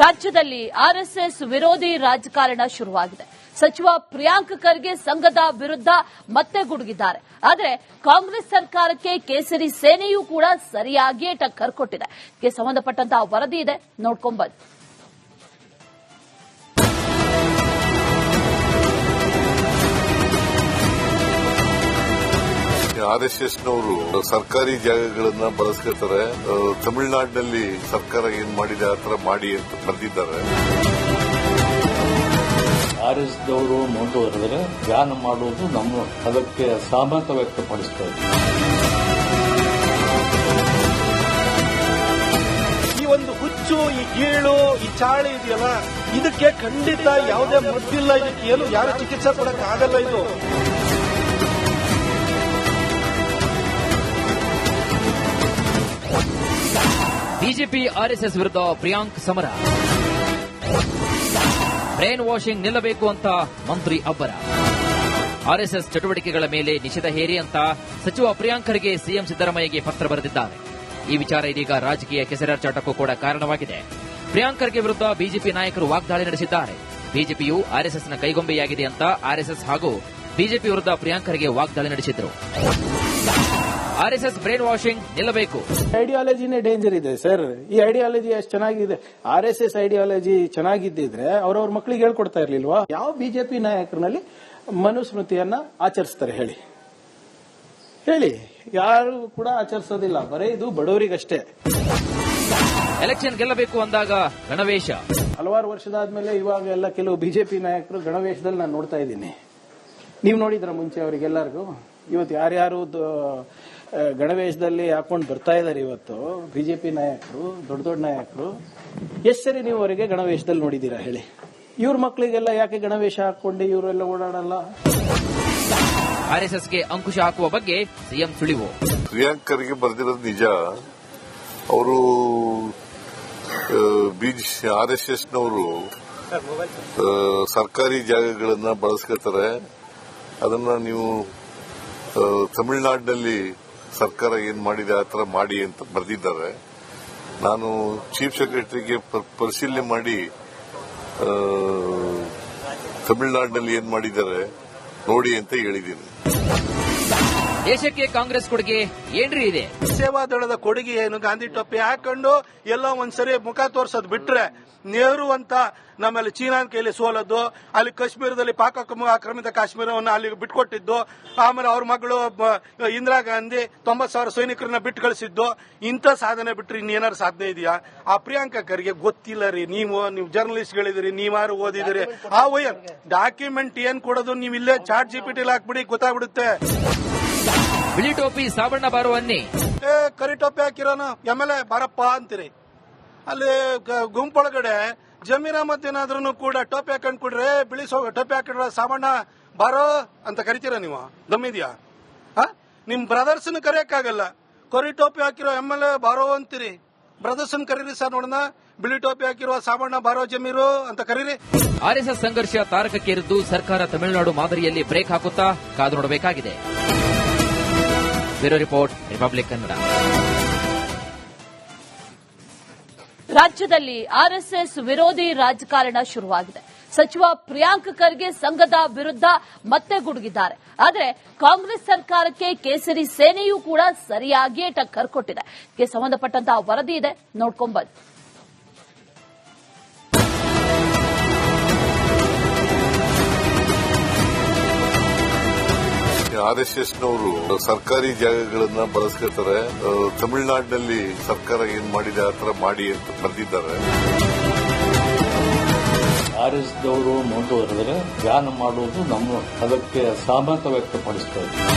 ರಾಜ್ಯದಲ್ಲಿ ಆರ್ಎಸ್ಎಸ್ ವಿರೋಧಿ ರಾಜಕಾರಣ ಶುರುವಾಗಿದೆ. ಸಚಿವ ಪ್ರಿಯಾಂಕ್ ಖರ್ಗೆ ಸಂಘದ ವಿರುದ್ಧ ಮತ್ತೆ ಗುಡುಗಿದ್ದಾರೆ. ಆದರೆ ಕಾಂಗ್ರೆಸ್ ಸರ್ಕಾರಕ್ಕೆ ಕೇಸರಿ ಸೇನೆಯೂ ಕೂಡ ಸರಿಯಾಗಿಯೇ ಟಕ್ಕರ್ ಕೊಟ್ಟಿದೆ. ಇದಕ್ಕೆ ಸಂಬಂಧಪಟ್ಟಂತಹ ವರದಿ ಇದೆ, ನೋಡ್ಕೊಂಡ್ಬನ್ನಿ. ಆರ್ಎಸ್ಎಸ್ನವರು ಸರ್ಕಾರಿ ಜಾಗಗಳನ್ನ ಬಳಸ್ಕೊತಾರೆ. ತಮಿಳುನಾಡಿನಲ್ಲಿ ಸರ್ಕಾರ ಏನ್ ಮಾಡಿದೆ ಆ ತರ ಮಾಡಿ ಅಂತ ಬರೆದಿದ್ದಾರೆ. ಆರ್ಎಸ್ದವರು ಮುಂದುವರೆದರೆ ಬ್ಯಾನ್ ಮಾಡುವುದು ನಮ್ಮ ಅದಕ್ಕೆ ಸಹಮತ ವ್ಯಕ್ತಪಡಿಸ್ತಾ ಇದ್ದೀವಿ. ಈ ಒಂದು ಹುಚ್ಚು, ಈ ಗೀಳು, ಈ ಚಾಳಿ ಇದೆಯಲ್ಲ, ಇದಕ್ಕೆ ಖಂಡಿತ ಯಾವುದೇ ಮದ್ದಿಲ್ಲ. ಇದಕ್ಕೆ ಏನು ಯಾರು ಚಿಕಿತ್ಸೆ ಕೊಡಕ್ಕೆ ಆಗಲ್ಲ. ಇದು ಬಿಜೆಪಿ ಆರ್ಎಸ್ಎಸ್ ವಿರುದ್ಧ ಪ್ರಿಯಾಂಕ್ ಸಮರ. ಬ್ರೈನ್ ವಾಷಿಂಗ್ ನಿಲ್ಲಬೇಕು ಅಂತ ಮಂತ್ರಿ ಅಬ್ಬರ. ಆರ್ಎಸ್ಎಸ್ ಚಟುವಟಿಕೆಗಳ ಮೇಲೆ ನಿಷೇಧ ಹೇರಿ ಅಂತ ಸಚಿವ ಪ್ರಿಯಾಂಕ್ ಖರ್ಗೆ ಸಿಎಂ ಸಿದ್ದರಾಮಯ್ಯಗೆ ಪತ್ರ ಬರೆದಿದ್ದಾರೆ. ಈ ವಿಚಾರ ಇದೀಗ ರಾಜಕೀಯ ಕೆಸರಾಚಾಟಕ್ಕೂ ಕೂಡ ಕಾರಣವಾಗಿದೆ. ಪ್ರಿಯಾಂಕ್ ಖರ್ಗೆ ವಿರುದ್ಧ ಬಿಜೆಪಿ ನಾಯಕರು ವಾಗ್ದಾಳಿ ನಡೆಸಿದ್ದಾರೆ. ಬಿಜೆಪಿಯು ಆರ್ಎಸ್ಎಸ್ನ ಕೈಗೊಂಬೆಯಾಗಿದೆ ಅಂತ ಆರ್ಎಸ್ಎಸ್ ಹಾಗೂ ಬಿಜೆಪಿ ವಿರುದ್ಧ ಪ್ರಿಯಾಂಕ್ ಖರ್ಗೆ ವಾಗ್ದಾಳಿ ನಡೆಸಿದರು. ಆರ್ಎಸ್ಎಸ್ ಬ್ರೈನ್ ವಾಷಿಂಗ್ ನಿಲ್ಲಬೇಕು. ಐಡಿಯಾಲಜಿನೇ ಡೇಂಜರ್ ಇದೆ ಸರ್. ಈ ಐಡಿಯಾಲಜಿ ಅಷ್ಟು ಚೆನ್ನಾಗಿದೆ. ಆರ್ಎಸ್ಎಸ್ ಐಡಿಯಾಲಜಿ ಚೆನ್ನಾಗಿದ್ದಿದ್ರೆ ಅವ್ರವ್ರ ಮಕ್ಕಳಿಗೆ ಹೇಳ್ಕೊಡ್ತಾ ಇರ್ಲಿಲ್ವಾ? ಯಾವ ಬಿಜೆಪಿ ನಾಯಕರಲ್ಲಿ ಮನುಸ್ಮೃತಿಯನ್ನ ಆಚರಿಸ್ತಾರೆ ಹೇಳಿ? ಯಾರು ಕೂಡ ಆಚರಿಸೋದಿಲ್ಲ. ಬರೀ ಇದು ಬಡವರಿಗಷ್ಟೇ. ಎಲೆಕ್ಷನ್ ಗೆಲ್ಲಬೇಕು ಅಂದಾಗ ಗಣವೇಶ. ಹಲವಾರು ವರ್ಷದಾದ್ಮೇಲೆ ಇವಾಗ ಎಲ್ಲ ಕೆಲವು ಬಿಜೆಪಿ ನಾಯಕರು ಗಣವೇಶದಲ್ಲಿ ನಾನು ನೋಡ್ತಾ ಇದ್ದೀನಿ. ನೀವು ನೋಡಿದ್ರ ಮುಂಚೆ ಅವರಿಗೆಲ್ಲರಿಗೂ? ಇವತ್ತು ಯಾರ್ಯಾರು ಗಣವೇಶದಲ್ಲಿ ಹಾಕೊಂಡು ಬರ್ತಾ ಇದ್ದಾರೆ ಇವತ್ತು ಬಿಜೆಪಿ ನಾಯಕರು, ದೊಡ್ಡ ದೊಡ್ಡ ನಾಯಕರು. ಎಷ್ಟು ಸರಿ ನೀವು ಅವರಿಗೆ ಗಣವೇಶದಲ್ಲಿ ನೋಡಿದ್ದೀರಾ ಹೇಳಿ? ಇವ್ರ ಮಕ್ಕಳಿಗೆಲ್ಲ ಯಾಕೆ ಗಣವೇಶ ಹಾಕೊಂಡು ಇವರೆಲ್ಲ ಓಡಾಡಲ್ಲ? ಆರ್ಎಸ್ಎಸ್ಗೆ ಅಂಕುಶ ಹಾಕುವ ಬಗ್ಗೆ ಸಿಎಂ ಸುಳಿವು. ಪ್ರಿಯಾಂಕ್ ಖರ್ಗೆ ಬರೆದಿರೋದು ನಿಜ. ಅವರು ಆರ್ಎಸ್ಎಸ್ನವರು ಸರ್ಕಾರಿ ಜಾಗಗಳನ್ನ ಬಳಸ್ಕೊತಾರೆ. ಅದನ್ನ ನೀವು ತಮಿಳುನಾಡಿನಲ್ಲಿ ಸರ್ಕಾರ ಏನ್ ಮಾಡಿದೆ ಆ ತರ ಮಾಡಿ ಅಂತ ಬರೆದಿದ್ದಾರೆ. ನಾನು ಚೀಫ್ ಸೆಕ್ರೆಟರಿಗೆ ಪರಿಶೀಲನೆ ಮಾಡಿ ತಮಿಳುನಾಡಿನಲ್ಲಿ ಏನ್ ಮಾಡಿದ್ದಾರೆ ನೋಡಿ ಅಂತ ಹೇಳಿದ್ದೀನಿ. ದೇಶಕ್ಕೆ ಕಾಂಗ್ರೆಸ್ ಕೊಡುಗೆ ಏನ್ರಿ ಇದೆ? ಸೇವಾದಳದ ಕೊಡುಗೆ ಏನು? ಗಾಂಧಿ ಟೊಪ್ಪಿ ಹಾಕೊಂಡು ಎಲ್ಲೋ ಒಂದ್ಸರಿ ಮುಖ ತೋರ್ಸೋದು ಬಿಟ್ರೆ, ನೆಹರು ಅಂತ ನಮ್ಮಲ್ಲಿ ಚೀನಾನ್ ಕೈಲಿ ಸೋಲದ್ದು, ಅಲ್ಲಿ ಕಾಶ್ಮೀರದಲ್ಲಿ ಪಾಕ್ ಆಕ್ರಮಿತ ಕಾಶ್ಮೀರವನ್ನು ಅಲ್ಲಿ ಬಿಟ್ಕೊಟ್ಟಿದ್ದು, ಆಮೇಲೆ ಅವ್ರ ಮಗಳು ಇಂದಿರಾ ಗಾಂಧಿ 90,000 ಸೈನಿಕರನ್ನ ಬಿಟ್ಟು ಕಳಿಸಿದ್ದು, ಇಂಥ ಸಾಧನೆ ಬಿಟ್ರೆ ಇನ್ನೇನಾರು ಸಾಧನೆ ಇದೆಯಾ? ಆ ಪ್ರಿಯಾಂಕಾ ಖರ್ಗೆ ಗೊತ್ತಿಲ್ಲ ರೀ. ನೀವು ಜರ್ನಲಿಸ್ಟ್ಗಳಿದಿರಿ, ನೀವಾರು ಓದಿದಿರಿ. ಆ ಡಾಕ್ಯುಮೆಂಟ್ ಏನ್ ಕೊಡೋದು ನೀವು ಇಲ್ಲೇ ಚಾಟ್ ಜಿಪಿಟಿಲಿ ಹಾಕ್ಬಿಡಿ, ಗೊತ್ತಾಗ್ಬಿಡುತ್ತೆ. ಬಿಳಿ ಟೋಪಿ ಸಾಬಣ್ಣ ಬಾರೋ ಅನ್ನಿ, ಕರಿ ಟೋಪಿ ಹಾಕಿರೋನು ಎಮ್ಎಲ್ಎ ಬಾರಪ್ಪ ಅಂತೀರಿ. ಅಲ್ಲಿ ಗುಂಪೊಳಗಡೆ ಜಮೀರ್ ಅಹಮದ್ ಏನಾದ್ರೂ ಕೂಡ ಟೋಪಿ ಹಾಕೊಂಡ್ ಕೊಡ್ರೆ, ಬಿಳಿ ಟೋಪಿ ಹಾಕಿಡ್ರ ಸಾಬಣ್ಣ ಬಾರೋ ಅಂತ ಕರಿತೀರ ನೀವು? ದಮ್ಮಿದ್ಯಾ? ನಿಮ್ ಬ್ರದರ್ಸ್ನ ಕರೆಯಕ್ಕಾಗಲ್ಲ. ಕರಿ ಟೋಪಿ ಹಾಕಿರೋ ಎಮ್ಎಲ್ಎ ಬಾರೋ ಅಂತೀರಿ. ಬ್ರದರ್ಸ್ನ ಕರೀರಿ ಸರ್ ನೋಡೋಣ. ಬಿಳಿ ಟೋಪಿ ಹಾಕಿರುವ ಸಾಬಣ್ಣ ಬಾರೋ ಜಮೀರು ಅಂತ ಕರೀರಿ. ಆರ್ಎಸ್ಎಸ್ ಸಂಘರ್ಷ ತಾರಕಕ್ಕೇರಿದ್ದು ಸರ್ಕಾರ ತಮಿಳುನಾಡು ಮಾದರಿಯಲ್ಲಿ ಬ್ರೇಕ್ ಹಾಕುತ್ತಾ ಕಾದು ನೋಡಬೇಕಾಗಿದೆ. Bureau report, republic Kannada. ರಾಜ್ಯದಲ್ಲಿ ಆರ್ಎಸ್ಎಸ್ ವಿರೋಧಿ ರಾಜಕಾರಣ ಶುರುವಾಗಿದೆ. ಸಚಿವ ಪ್ರಿಯಾಂಕ್ ಖರ್ಗೆ ಸಂಘದ ವಿರುದ್ಧ ಮತ್ತೆ ಗುಡುಗಿದ್ದಾರೆ. ಆದರೆ ಕಾಂಗ್ರೆಸ್ ಸರ್ಕಾರಕ್ಕೆ ಕೇಸರಿ ಸೇನೆಯೂ ಕೂಡ ಸರಿಯಾಗಿಯೇ ಟಕ್ಕರ್ ಕೊಟ್ಟಿದೆ. ಇದಕ್ಕೆ ಸಂಬಂಧಪಟ್ಟಂತಹ ವರದಿ ಇದೆ, ನೋಡ್ಕೊಂಡ್ಬನ್ನಿ. ಆರ್ಎಸ್ಎಸ್ನವರು ಸರ್ಕಾರಿ ಜಾಗಗಳನ್ನ ಬಳಸ್ಕೊತಾರೆ. ತಮಿಳುನಾಡಿನಲ್ಲಿ ಸರ್ಕಾರ ಏನ್ ಮಾಡಿದೆ ಆ ತರ ಮಾಡಿ ಅಂತ ಬರೆದಿದ್ದಾರೆ. ಆರ್ಎಸ್ದವರು ಮುಂದುವರೆದರೆ ಬ್ಯಾನ್ ಮಾಡುವುದು ನಮ್ಮ ಅದಕ್ಕೆ ಸಹಮತ ವ್ಯಕ್ತಪಡಿಸ್ತಾ ಇದ್ದೀವಿ.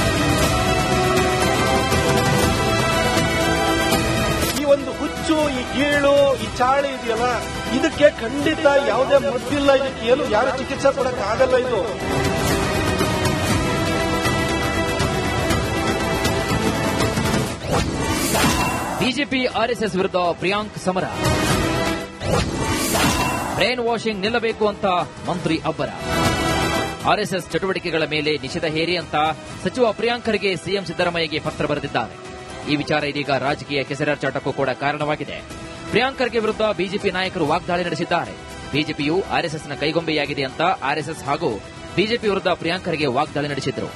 ಈ ಒಂದು ಹುಚ್ಚು, ಈ ಗೀಳು, ಈ ಚಾಳಿ ಇದೆಯಲ್ಲ, ಇದಕ್ಕೆ ಖಂಡಿತ ಯಾವುದೇ ಮದ್ದಿಲ್ಲ. ಇದಕ್ಕೆ ಏನು ಯಾರು ಚಿಕಿತ್ಸೆ ಕೊಡಕ್ಕೆ ಆಗಲ್ಲ. ಇದು ಬಿಜೆಪಿ ಆರ್ಎಸ್ಎಸ್ ವಿರುದ್ಧ ಪ್ರಿಯಾಂಕ್ ಸಮರ. ಬ್ರೈನ್ ವಾಷಿಂಗ್ ನಿಲ್ಲಬೇಕು ಅಂತ ಮಂತ್ರಿ ಅಬ್ಬರ. ಆರ್ಎಸ್ಎಸ್ ಚಟುವಟಿಕೆಗಳ ಮೇಲೆ ನಿಷೇಧ ಹೇರಿ ಅಂತ ಸಚಿವ ಪ್ರಿಯಾಂಕ್ ಖರ್ಗೆ ಸಿಎಂ ಸಿದ್ದರಾಮಯ್ಯಗೆ ಪತ್ರ ಬರೆದಿದ್ದಾರೆ. ಈ ವಿಚಾರ ಇದೀಗ ರಾಜಕೀಯ ಕೆಸರಾಚಾಟಕ್ಕೂ ಕೂಡ ಕಾರಣವಾಗಿದೆ. ಪ್ರಿಯಾಂಕ್ ಖರ್ಗೆ ವಿರುದ್ಧ ಬಿಜೆಪಿ ನಾಯಕರು ವಾಗ್ದಾಳಿ ನಡೆಸಿದ್ದಾರೆ. ಬಿಜೆಪಿಯು ಆರ್ಎಸ್ಎಸ್ನ ಕೈಗೊಂಬೆಯಾಗಿದೆ ಅಂತ ಆರ್ಎಸ್ಎಸ್ ಹಾಗೂ ಬಿಜೆಪಿ ವಿರುದ್ಧ ಪ್ರಿಯಾಂಕ್ ಖರ್ಗೆ ವಾಗ್ದಾಳಿ ನಡೆಸಿದ್ರು.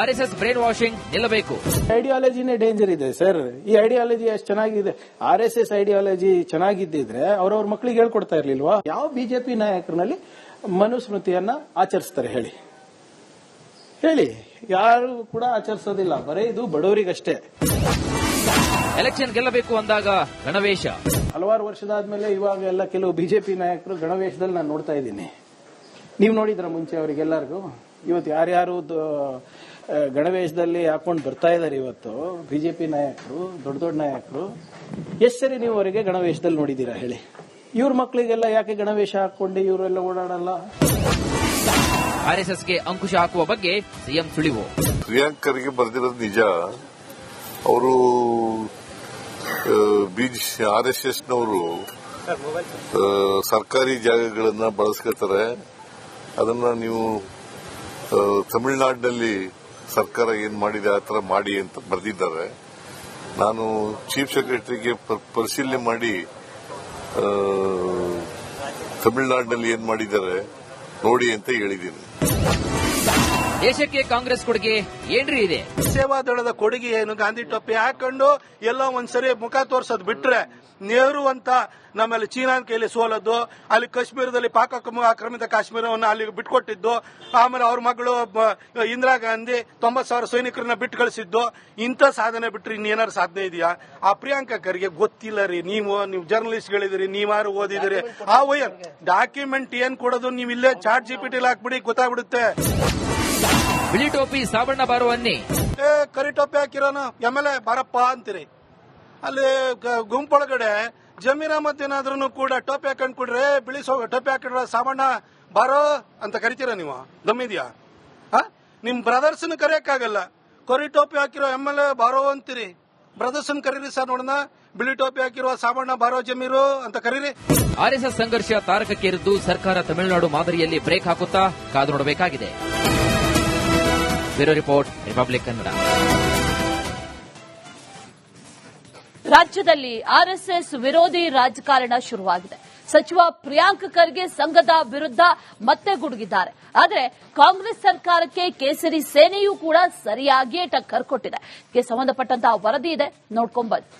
ಆರ್ಎಸ್ಎಸ್ ಬ್ರೇನ್ ವಾಷಿಂಗ್ ನಿಲ್ಲಬೇಕು. ಐಡಿಯಾಲಜಿನೇ ಡೇಂಜರ್ ಇದೆ ಸರ್. ಈ ಐಡಿಯಾಲಜಿ ಅಷ್ಟು ಚೆನ್ನಾಗಿದೆ. ಆರ್ಎಸ್ಎಸ್ ಐಡಿಯಾಲಜಿ ಚೆನ್ನಾಗಿದ್ದಿದ್ರೆ ಅವ್ರವ್ರ ಮಕ್ಕಳಿಗೆ ಹೇಳ್ಕೊಡ್ತಾ ಇರ್ಲಿಲ್ವಾ? ಯಾವ ಬಿಜೆಪಿ ನಾಯಕರಲ್ಲಿ ಮನುಸ್ಮೃತಿಯನ್ನ ಆಚರಿಸ್ತಾರೆ ಹೇಳಿ? ಯಾರು ಕೂಡ ಆಚರಿಸೋದಿಲ್ಲ. ಬರೀ ಇದು ಬಡವರಿಗಷ್ಟೇ. ಎಲೆಕ್ಷನ್ ಗೆಲ್ಲಬೇಕು ಅಂದಾಗ ಗಣವೇಶ. ಹಲವಾರು ವರ್ಷದಾದ್ಮೇಲೆ ಇವಾಗ ಎಲ್ಲ ಕೆಲವು ಬಿಜೆಪಿ ನಾಯಕರು ಗಣವೇಶದಲ್ಲಿ ನಾನು ನೋಡ್ತಾ ಇದ್ದೀನಿ. ನೀವು ನೋಡಿದ್ರ ಮುಂಚೆ ಅವರಿಗೆಲ್ಲರಿಗೂ? ಇವತ್ತು ಯಾರ್ಯಾರು ಗಣವೇಶದಲ್ಲಿ ಹಾಕೊಂಡು ಬರ್ತಾ ಇದಾರೆ ಇವತ್ತು ಬಿಜೆಪಿ ನಾಯಕರು, ದೊಡ್ಡ ದೊಡ್ಡ ನಾಯಕರು. ಎಷ್ಟು ಸರಿ ನೀವು ಅವರಿಗೆ ಗಣವೇಶದಲ್ಲಿ ನೋಡಿದ್ದೀರಾ ಹೇಳಿ? ಇವ್ರ ಮಕ್ಕಳಿಗೆಲ್ಲ ಯಾಕೆ ಗಣವೇಶ ಹಾಕೊಂಡು ಇವರೆಲ್ಲ ಓಡಾಡಲ್ಲ? ಆರ್ಎಸ್ಎಸ್ಗೆ ಅಂಕುಶ ಹಾಕುವ ಬಗ್ಗೆ ಸಿಎಂ ಸುಳಿವು. ಪ್ರಿಯಾಂಕ್ ಖರ್ಗೆ ಬರೆದಿರೋದು ನಿಜ. ಅವರು ಆರ್ಎಸ್ಎಸ್ನವರು ಸರ್ಕಾರಿ ಜಾಗಗಳನ್ನ ಬಳಸ್ಕೊತಾರೆ. ಅದನ್ನ ನೀವು ತಮಿಳುನಾಡಿನಲ್ಲಿ ಸರ್ಕಾರ ಏನ್ ಮಾಡಿದೆ ಆ ತರ ಮಾಡಿ ಅಂತ ಬರೆದಿದ್ದಾರೆ. ನಾನು ಚೀಫ್ ಸೆಕ್ರೆಟರಿಗೆ ಪರಿಶೀಲನೆ ಮಾಡಿ ತಮಿಳುನಾಡಿನಲ್ಲಿ ಏನ್ ಮಾಡಿದ್ದಾರೆ ನೋಡಿ ಅಂತ ಹೇಳಿದ್ದೀನಿ. ದೇಶಕ್ಕೆ ಕಾಂಗ್ರೆಸ್ ಕೊಡುಗೆ ಏನ್ರಿ ಇದೆ? ಸೇವಾದಳದ ಕೊಡುಗೆ ಏನು? ಗಾಂಧಿ ಟೊಪ್ಪಿ ಹಾಕೊಂಡು ಎಲ್ಲೋ ಒಂದ್ಸರಿ ಮುಖ ತೋರ್ಸೋದ್ ಬಿಟ್ರೆ, ನೆಹರು ಅಂತ ನಮ್ಮಲ್ಲಿ ಚೀನಾನ್ ಕೈಲಿ ಸೋಲದ್ದು, ಅಲ್ಲಿ ಕಾಶ್ಮೀರದಲ್ಲಿ ಪಾಕ್ ಆಕ್ರಮಿತ ಕಾಶ್ಮೀರವನ್ನು ಅಲ್ಲಿಗೆ ಬಿಟ್ಕೊಟ್ಟಿದ್ದು, ಆಮೇಲೆ ಅವ್ರ ಮಗಳು ಇಂದಿರಾ ಗಾಂಧಿ 90,000 ಸೈನಿಕರನ್ನ ಬಿಟ್ಟು ಕಳಿಸಿದ್ದು, ಇಂಥ ಸಾಧನೆ ಬಿಟ್ರೆ ಇನ್ನೇನಾರು ಸಾಧನೆ ಇದೆಯಾ? ಆ ಪ್ರಿಯಾಂಕಾ ಖರ್ಗೆ ಗೊತ್ತಿಲ್ಲ ರೀ. ನೀವು ಜರ್ನಲಿಸ್ಟ್ಗಳಿದಿರಿ, ನೀವಾರು ಓದಿದಿರಿ. ಆ ಡಾಕ್ಯುಮೆಂಟ್ ಏನ್ ಕೊಡೋದು ನೀವು ಇಲ್ಲೇ ಚಾಟ್ ಜಿಪಿಟಿ ಹಾಕ್ಬಿಡಿ, ಗೊತ್ತಾಗ್ಬಿಡುತ್ತೆ. ಬಿಳಿ ಟೋಪಿ ಸಾಬಣ್ಣ ಬಾರೋ ಅನ್ನಿ. ಕರಿ ಟೋಪಿ ಹಾಕಿರೋನು ಎಮ್ಎಲ್ಎ ಬಾರಪ್ಪ ಅಂತೀರಿ. ಅಲ್ಲಿ ಗುಂಪೊಳಗಡೆ ಜಮೀರ್ ಅಹಮದ್ ಏನಾದ್ರೂ ಕೂಡ ಟೋಪಿ ಹಾಕೊಂಡ್ ಕೊಡ್ರೆ, ಬಿಳಿ ಟೋಪಿ ಹಾಕಿಡ್ರ ಸಾಬಣ್ಣ ಬಾರೋ ಅಂತ ಕರಿತೀರ ನೀವು? ದಮ್ಮಿದ್ಯಾ? ನಿಮ್ ಬ್ರದರ್ಸ್ನ ಕರೆಯಕ್ಕಾಗಲ್ಲ. ಕರಿ ಟೋಪಿ ಹಾಕಿರೋ ಎಮ್ಎಲ್ಎ ಬಾರೋ ಅಂತೀರಿ. ಬ್ರದರ್ಸ್ನ ಕರೀರಿ ಸರ್ ನೋಡೋಣ. ಬಿಳಿ ಟೋಪಿ ಹಾಕಿರುವ ಸಾಬಣ್ಣ ಬಾರೋ ಜಮೀರು ಅಂತ ಕರೀರಿ. ಆರ್ಎಸ್ಎಸ್ ಸಂಘರ್ಷ ತಾರಕಕ್ಕೇರಿದ್ದು ಸರ್ಕಾರ ತಮಿಳುನಾಡು ಮಾದರಿಯಲ್ಲಿ ಬ್ರೇಕ್ ಹಾಕುತ್ತಾ ಕಾದು ನೋಡಬೇಕಾಗಿದೆ. Bureau report, republic Kannada. ರಾಜ್ಯದಲ್ಲಿ ಆರ್ಎಸ್ಎಸ್ ವಿರೋಧಿ ರಾಜಕಾರಣ ಶುರುವಾಗಿದೆ. ಸಚಿವ ಪ್ರಿಯಾಂಕ್ ಖರ್ಗೆ ಸಂಘದ ವಿರುದ್ಧ ಮತ್ತೆ ಗುಡುಗಿದ್ದಾರೆ. ಆದರೆ ಕಾಂಗ್ರೆಸ್ ಸರ್ಕಾರಕ್ಕೆ ಕೇಸರಿ ಸೇನೆಯೂ ಕೂಡ ಸರಿಯಾಗಿಯೇ ಟಕ್ಕರ್ ಕೊಟ್ಟಿದೆ. ಇದಕ್ಕೆ ಸಂಬಂಧಪಟ್ಟಂತಹ ವರದಿ ಇದೆ, ನೋಡ್ಕೊಂಡ್ಬನ್ನಿ.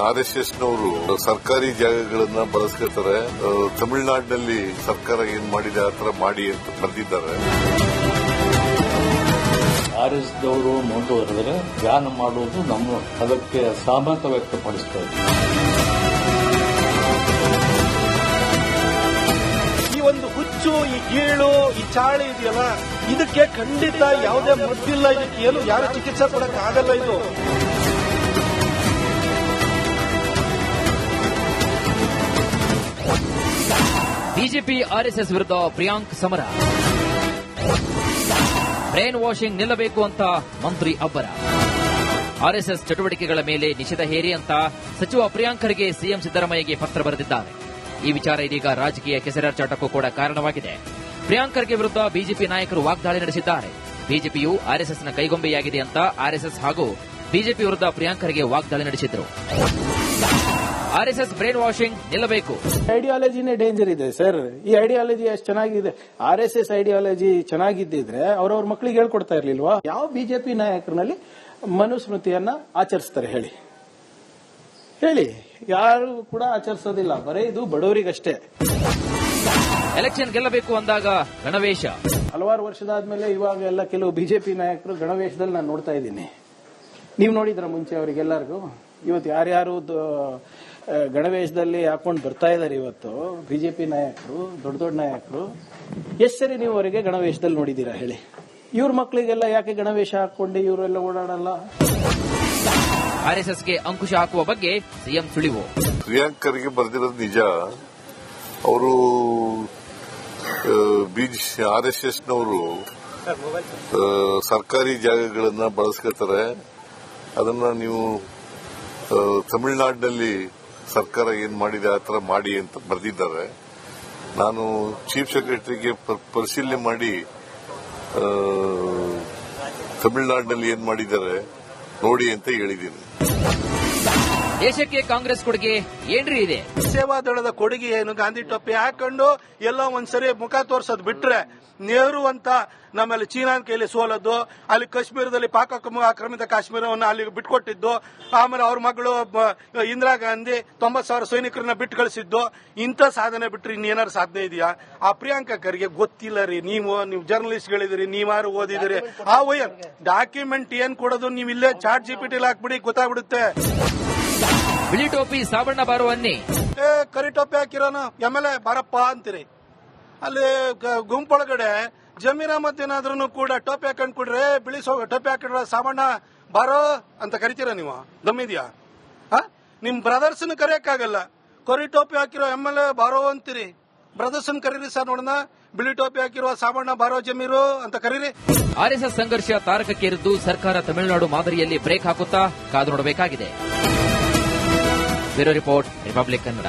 ಆರ್ಎಸ್ಎಸ್ನವರು ಸರ್ಕಾರಿ ಜಾಗಗಳನ್ನ ಬಳಸ್ಕೊತಾರೆ. ತಮಿಳುನಾಡಿನಲ್ಲಿ ಸರ್ಕಾರ ಏನ್ ಮಾಡಿದೆ ಆ ತರ ಮಾಡಿ ಅಂತ ಬರೆದಿದ್ದಾರೆ. ಆರ್ಎಸ್ದವರು ಮುಂದುವರೆದರೆ ಬ್ಯಾನ್ ಮಾಡುವುದು ನಮ್ಮ ಅದಕ್ಕೆ ಸಹಮತ ವ್ಯಕ್ತಪಡಿಸ್ತಾ ಇದ್ದೀವಿ. ಈ ಒಂದು ಹುಚ್ಚು, ಈ ಗೀಳು, ಈ ಚಾಳಿ ಇದೆಯಲ್ಲ, ಇದಕ್ಕೆ ಖಂಡಿತ ಯಾವುದೇ ಮದ್ದಿಲ್ಲ. ಇದಕ್ಕೆ ಏನು ಯಾರು ಚಿಕಿತ್ಸೆ ಕೊಡಕ್ ಆಗಲ್ಲ. ಇದು ಬಿಜೆಪಿ ಆರ್ಎಸ್ಎಸ್ ವಿರುದ್ಧ ಪ್ರಿಯಾಂಕ್ ಸಮರ. ಬ್ರೇನ್ ವಾಷಿಂಗ್ ನಿಲ್ಲಬೇಕು ಅಂತ ಮಂತ್ರಿ ಅಬ್ಬರ. ಆರ್ಎಸ್ಎಸ್ ಚಟುವಟಿಕೆಗಳ ಮೇಲೆ ನಿಷೇಧ ಹೇರಿ ಅಂತ ಸಚಿವ ಪ್ರಿಯಾಂಕ್ ಖರ್ಗೆ ಸಿಎಂ ಸಿದ್ದರಾಮಯ್ಯಗೆ ಪತ್ರ ಬರೆದಿದ್ದಾರೆ. ಈ ವಿಚಾರ ಇದೀಗ ರಾಜಕೀಯ ಕೆಸರಾಚಾಟಕ್ಕೂ ಕೂಡ ಕಾರಣವಾಗಿದೆ. ಪ್ರಿಯಾಂಕ್ ಖರ್ಗೆ ವಿರುದ್ಧ ಬಿಜೆಪಿ ನಾಯಕರು ವಾಗ್ದಾಳಿ ನಡೆಸಿದ್ದಾರೆ. ಬಿಜೆಪಿಯು ಆರ್ಎಸ್ಎಸ್ನ ಕೈಗೊಂಬೆಯಾಗಿದೆ ಅಂತ ಆರ್ಎಸ್ಎಸ್ ಹಾಗೂ ಬಿಜೆಪಿ ವಿರುದ್ಧ ಪ್ರಿಯಾಂಕ್ ಖರ್ಗೆ ವಾಗ್ದಾಳಿ ನಡೆಸಿದ್ರು. ಆರ್ಎಸ್ಎಸ್ ಬ್ರೇನ್ ವಾಷಿಂಗ್ ನಿಲ್ಲಬೇಕು. ಐಡಿಯಾಲಜಿನೇ ಡೇಂಜರ್ ಇದೆ ಸರ್. ಈ ಐಡಿಯಾಲಜಿ ಅಷ್ಟು ಚೆನ್ನಾಗಿದೆ. ಆರ್ಎಸ್ಎಸ್ ಐಡಿಯಾಲಜಿ ಚೆನ್ನಾಗಿದ್ದಿದ್ರೆ ಅವ್ರವ್ರ ಮಕ್ಕಳಿಗೆ ಹೇಳ್ಕೊಡ್ತಾ ಇರ್ಲಿಲ್ವಾ? ಯಾವ ಬಿಜೆಪಿ ನಾಯಕರಲ್ಲಿ ಮನುಸ್ಮೃತಿಯನ್ನ ಆಚರಿಸ್ತಾರೆ ಹೇಳಿ? ಯಾರು ಕೂಡ ಆಚರಿಸೋದಿಲ್ಲ. ಬರೀ ಇದು ಬಡವರಿಗಷ್ಟೇ. ಎಲೆಕ್ಷನ್ ಗೆಲ್ಲಬೇಕು ಅಂದಾಗ ಗಣವೇಶ. ಹಲವಾರು ವರ್ಷದಾದ್ಮೇಲೆ ಇವಾಗ ಎಲ್ಲ ಕೆಲವು ಬಿಜೆಪಿ ನಾಯಕರು ಗಣವೇಶದಲ್ಲಿ ನಾನು ನೋಡ್ತಾ ಇದ್ದೀನಿ. ನೀವು ನೋಡಿದ್ರ ಮುಂಚೆ ಅವರಿಗೆಲ್ಲರಿಗೂ? ಇವತ್ತು ಯಾರ್ಯಾರು ಗಣವೇಶದಲ್ಲಿ ಹಾಕೊಂಡು ಬರ್ತಾ ಇದಾರೆ ಇವತ್ತು ಬಿಜೆಪಿ ನಾಯಕರು, ದೊಡ್ಡ ದೊಡ್ಡ ನಾಯಕರು. ಎಷ್ಟು ಸರಿ ನೀವು ಅವರಿಗೆ ಗಣವೇಶದಲ್ಲಿ ನೋಡಿದ್ದೀರಾ ಹೇಳಿ? ಇವ್ರ ಮಕ್ಕಳಿಗೆಲ್ಲ ಯಾಕೆ ಗಣವೇಶ ಹಾಕೊಂಡು ಇವರೆಲ್ಲ ಓಡಾಡಲ್ಲ? ಆರ್ಎಸ್ಎಸ್ಗೆ ಅಂಕುಶ ಹಾಕುವ ಬಗ್ಗೆ ಸಿಎಂ ಸುಳಿವು. ಪ್ರಿಯಾಂಕ್ ಖರ್ಗೆ ಬರೆದಿರೋದು ನಿಜ. ಅವರು ಆರ್ಎಸ್ಎಸ್ನವರು ಸರ್ಕಾರಿ ಜಾಗಗಳನ್ನ ಬಳಸ್ಕೊತಾರೆ. ಅದನ್ನ ನೀವು ತಮಿಳುನಾಡಿನಲ್ಲಿ ಸರ್ಕಾರ ಏನ್ ಮಾಡಿದೆ ಆ ತರ ಮಾಡಿ ಅಂತ ಬರೆದಿದ್ದಾರೆ. ನಾನು ಚೀಫ್ ಸೆಕ್ರೆಟರಿಗೆ ಪರಿಶೀಲನೆ ಮಾಡಿ ತಮಿಳುನಾಡಿನಲ್ಲಿ ಏನ್ ಮಾಡಿದ್ದಾರೆ ನೋಡಿ ಅಂತ ಹೇಳಿದ್ದೀನಿ. ದೇಶಕ್ಕೆ ಕಾಂಗ್ರೆಸ್ ಕೊಡುಗೆ ಏನ್ರಿ ಇದೆ? ಸೇವಾದಳದ ಕೊಡುಗೆ ಏನು? ಗಾಂಧಿ ಟೊಪ್ಪಿ ಹಾಕೊಂಡು ಎಲ್ಲೋ ಒಂದ್ಸರಿ ಮುಖ ತೋರ್ಸೋದು ಬಿಟ್ರೆ ನೆಹರು ಅಂತ ನಮ್ಮಲ್ಲಿ ಚೀನಾನ್ ಕೈಲಿ ಸೋಲದ್ದು, ಅಲ್ಲಿ ಕಾಶ್ಮೀರದಲ್ಲಿ ಪಾಕ್ ಆಕ್ರಮಿತ ಕಾಶ್ಮೀರವನ್ನು ಅಲ್ಲಿ ಬಿಟ್ಕೊಟ್ಟಿದ್ದು, ಆಮೇಲೆ ಅವ್ರ ಮಗಳು ಇಂದಿರಾ ಗಾಂಧಿ 90,000 ಸೈನಿಕರನ್ನ ಬಿಟ್ಟು ಕಳಿಸಿದ್ದು, ಇಂಥ ಸಾಧನೆ ಬಿಟ್ರೆ ಇನ್ನೇನಾರು ಸಾಧನೆ ಇದೆಯಾ? ಆ ಪ್ರಿಯಾಂಕಾ ಖರ್ಗೆ ಗೊತ್ತಿಲ್ಲ ರೀ. ನೀವು ಜರ್ನಲಿಸ್ಟ್ಗಳಿದಿರಿ, ನೀವಾರು ಓದಿದಿರಿ. ಆ ಡಾಕ್ಯುಮೆಂಟ್ ಏನ್ ಕೊಡೋದು ನೀವು ಇಲ್ಲೇ ಚಾಟ್ ಜಿಪಿಟಿಲಿ ಹಾಕ್ಬಿಡಿ, ಗೊತ್ತಾಗ್ಬಿಡುತ್ತೆ. ಬಿಳಿ ಟೋಪಿ ಸಾಬಣ್ಣ ಬಾರೋ ಅನ್ನಿ, ಕರಿ ಟೋಪಿ ಹಾಕಿರೋನು ಎಮ್ಎಲ್ಎ ಬಾರಪ್ಪ ಅಂತೀರಿ. ಅಲ್ಲಿ ಗುಂಪೊಳಗಡೆ ಜಮೀರ್ ಅಹಮದ್ ಏನಾದ್ರೂ ಕೂಡ ಟೋಪಿ ಹಾಕೊಂಡ್ ಕೊಡ್ರೆ, ಬಿಳಿ ಟೋಪಿ ಹಾಕಿಡ್ರ ಸಾಬಣ್ಣ ಬಾರೋ ಅಂತ ಕರಿತೀರ ನೀವು? ದಮ್ಮಿದ್ಯಾ? ನಿಮ್ ಬ್ರದರ್ಸ್ನ ಕರೆಯಕ್ಕಾಗಲ್ಲ. ಕರಿ ಟೋಪಿ ಹಾಕಿರೋ ಎಮ್ಎಲ್ಎ ಬಾರೋ ಅಂತೀರಿ. ಬ್ರದರ್ಸ್ನ ಕರೀರಿ ಸರ್ ನೋಡೋಣ. ಬಿಳಿ ಟೋಪಿ ಹಾಕಿರುವ ಸಾಬಣ್ಣ ಬಾರೋ ಜಮೀರು ಅಂತ ಕರೀರಿ. ಆರ್ಎಸ್ಎಸ್ ಸಂಘರ್ಷ ತಾರಕಕ್ಕೇರಿದ್ದು ಸರ್ಕಾರ ತಮಿಳುನಾಡು ಮಾದರಿಯಲ್ಲಿ ಬ್ರೇಕ್ ಹಾಕುತ್ತಾ ಕಾದು ನೋಡಬೇಕಾಗಿದೆ. Bureau report, republic Kannada.